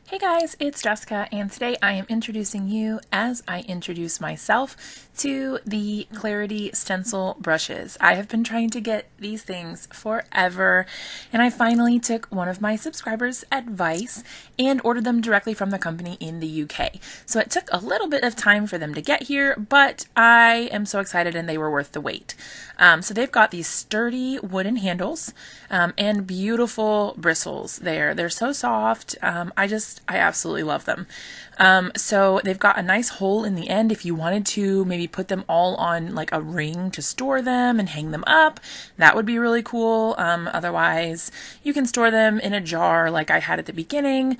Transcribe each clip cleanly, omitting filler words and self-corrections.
Hey guys, it's Jessica, and today I am introducing you, as I introduce myself, to the Clarity Stencil brushes. I have been trying to get these things forever, and I finally took one of my subscribers' advice and ordered them directly from the company in the UK. So it took a little bit of time for them to get here, but I am so excited and they were worth the wait. So they've got these sturdy wooden handles and beautiful bristles there. They're so soft. I absolutely love them. So they've got a nice hole in the end if you wanted to maybe put them all on like a ring to store them and hang them up. That would be really cool. Otherwise, you can store them in a jar like I had at the beginning.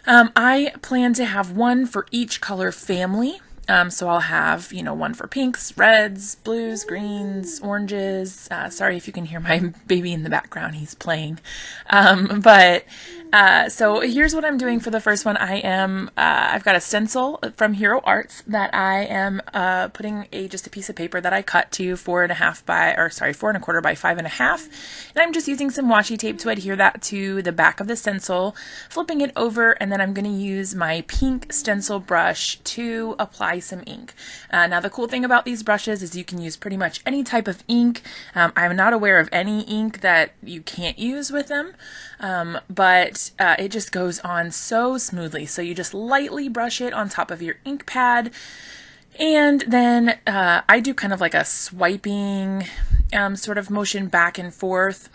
I plan to have one for each color family. So I'll have, one for pinks, reds, blues, greens, oranges. Sorry if you can hear my baby in the background. He's playing. So here's what I'm doing for the first one. I've got a stencil from Hero Arts that I am putting just a piece of paper that I cut to 4.25 by 5.5. And I'm just using some washi tape to adhere that to the back of the stencil, flipping it over, and then I'm going to use my pink stencil brush to apply some ink. Now the cool thing about these brushes is you can use pretty much any type of ink. I'm not aware of any ink that you can't use with them, but it just goes on so smoothly. So you just lightly brush it on top of your ink pad, and then I do kind of like a swiping sort of motion back and forth.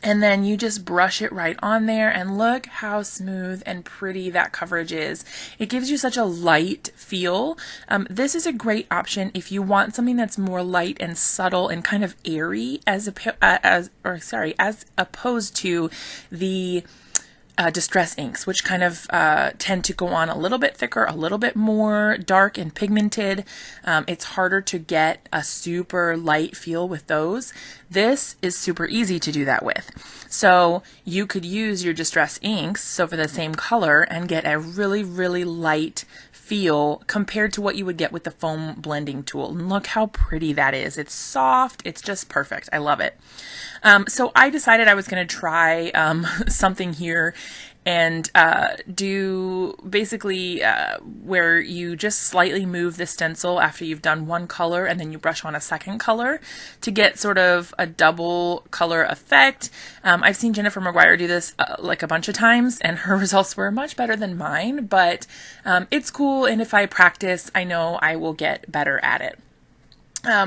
And then you just brush it right on there, and look how smooth and pretty that coverage is. It gives you such a light feel. This is a great option if you want something that's more light and subtle and kind of airy as opposed to the distress inks, which kind of tend to go on a little bit thicker, a little bit more dark and pigmented. It's harder to get a super light feel with those. This is super easy to do that with. So you could use your distress inks, so for the same color, and get a really, really light feel compared to what you would get with the foam blending tool. And look how pretty that is. It's soft. It's just perfect. I love it. So I decided I was going to try something here and do basically where you just slightly move the stencil after you've done one color, and then you brush on a second color to get sort of a double color effect. I've seen Jennifer McGuire do this like a bunch of times, and her results were much better than mine, but it's cool, and if I practice, I know I will get better at it.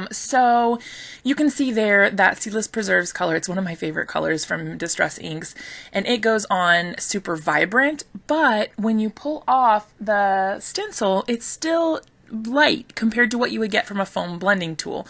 So you can see there that Seedless Preserves color. It's one of my favorite colors from Distress Inks, and it goes on super vibrant, but when you pull off the stencil, it's still light compared to what you would get from a foam blending tool.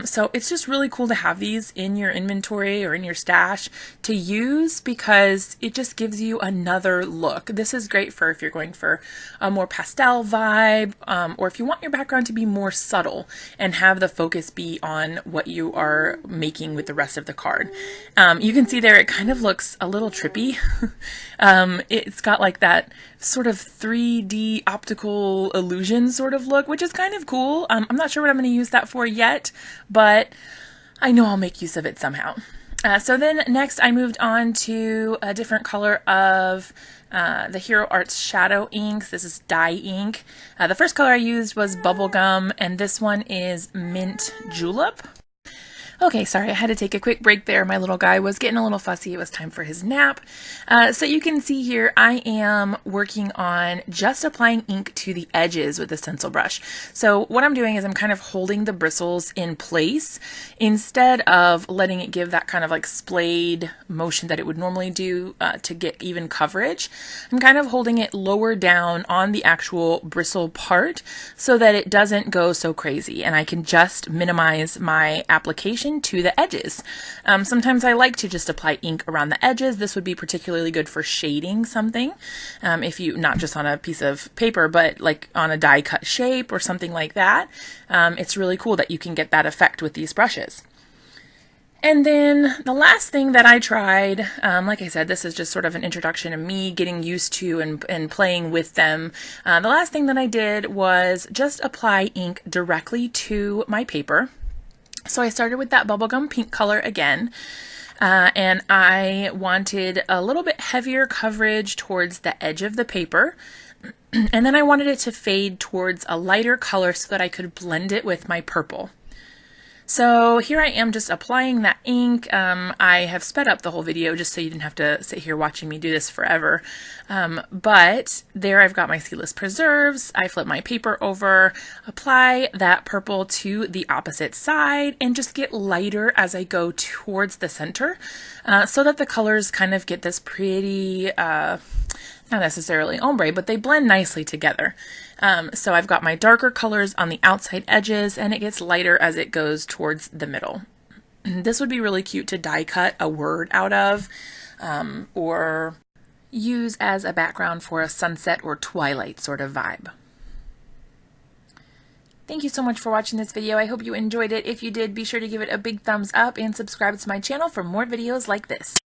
So it's just really cool to have these in your inventory or in your stash to use, because it just gives you another look. This is great for if you're going for a more pastel vibe, or if you want your background to be more subtle and have the focus be on what you are making with the rest of the card. You can see there it kind of looks a little trippy. It's got like that sort of 3D optical illusion sort of look, which is kind of cool. I'm not sure what I'm going to use that for yet, but I know I'll make use of it somehow. So then next I moved on to a different color of the Hero Arts Shadow Inks. This is dye ink. The first color I used was Bubblegum, and this one is Mint Julep. Okay, sorry, I had to take a quick break there. My little guy was getting a little fussy. It was time for his nap. So you can see here, I am working on just applying ink to the edges with the stencil brush. So what I'm doing is I'm kind of holding the bristles in place instead of letting it give that kind of like splayed motion that it would normally do to get even coverage. I'm kind of holding it lower down on the actual bristle part so that it doesn't go so crazy, and I can just minimize my application to the edges. Sometimes I like to just apply ink around the edges. This would be particularly good for shading something. If you, not just on a piece of paper, but like on a die cut shape or something like that. It's really cool that you can get that effect with these brushes. And then the last thing that I tried, like I said, this is just sort of an introduction to me getting used to and playing with them. The last thing that I did was just apply ink directly to my paper. So I started with that bubblegum pink color again. And I wanted a little bit heavier coverage towards the edge of the paper. And then I wanted it to fade towards a lighter color so that I could blend it with my purple. So here I am just applying that ink. I have sped up the whole video just so you didn't have to sit here watching me do this forever. But there I've got my seedless preserves. I flip my paper over, apply that purple to the opposite side, and just get lighter as I go towards the center so that the colors kind of get this pretty, not necessarily ombre, but they blend nicely together. So I've got my darker colors on the outside edges, and it gets lighter as it goes towards the middle. This would be really cute to die cut a word out of, or use as a background for a sunset or twilight sort of vibe. Thank you so much for watching this video. I hope you enjoyed it. If you did, be sure to give it a big thumbs up and subscribe to my channel for more videos like this.